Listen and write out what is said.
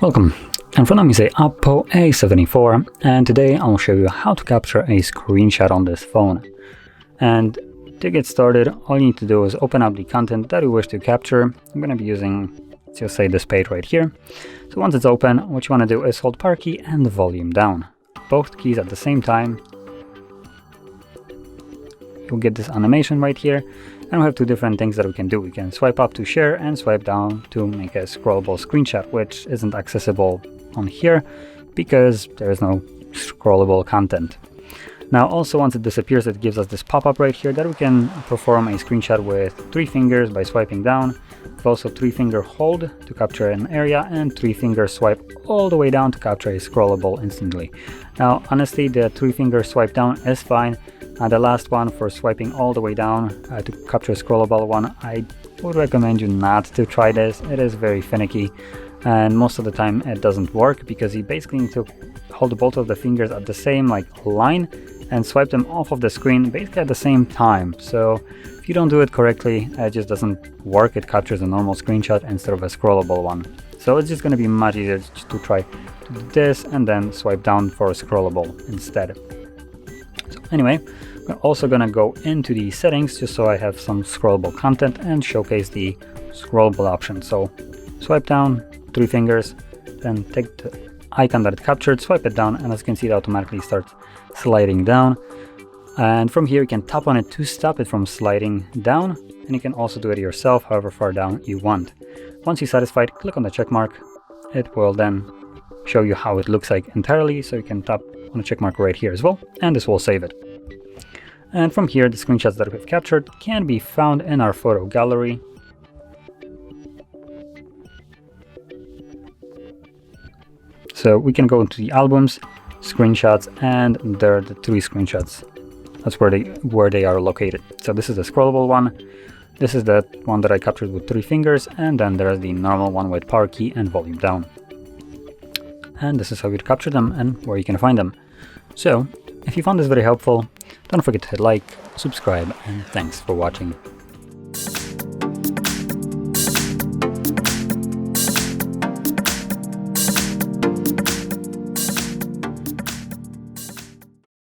Welcome, in front of me is a OPPO A74, and today I'll show you how to capture a screenshot on this phone. And to get started, all you need to do is open up the content that you wish to capture. I'm going to be using, let's just say, this page right here. So once it's open, what you want to do is hold power key and the volume down, both keys at the same time. You'll get this animation right here, and we have two different things that we can do. We can swipe up to share and swipe down to make a scrollable screenshot, which isn't accessible on here because there is no scrollable content. Now also, once it disappears, it gives us this pop-up right here that we can perform a screenshot with 3 fingers by swiping down. We've also 3-finger hold to capture an area and 3-finger swipe all the way down to capture a scrollable instantly. Now honestly, the 3-finger swipe down is fine. The last one for swiping all the way down to capture a scrollable one, I would recommend you not to try this. It is very finicky, and most of the time it doesn't work because you basically need to hold both of the fingers at the same line and swipe them off of the screen basically at the same time. So if you don't do it correctly, it just doesn't work. It captures a normal screenshot instead of a scrollable one. So it's just going to be much easier to try to do this and then swipe down for a scrollable instead. So anyway, we're also going to go into the settings just so I have some scrollable content and showcase the scrollable option. So swipe down, 3 fingers, then take the icon that it captured, swipe it down, and as you can see, it automatically starts sliding down. And from here you can tap on it to stop it from sliding down, and you can also do it yourself however far down you want. Once you're satisfied, click on the check mark. It will then show you how it looks like entirely, so you can tap on the check mark right here as well, and this will save it. And from here, the screenshots that we've captured can be found in our photo gallery. So we can go into the albums, screenshots, and there are the 3 screenshots. That's where they are located. So this is the scrollable one, this is the one that I captured with 3 fingers, and then there's the normal one with power key and volume down. And this is how you capture them and where you can find them. So if you found this very helpful, don't forget to hit like, subscribe, and thanks for watching.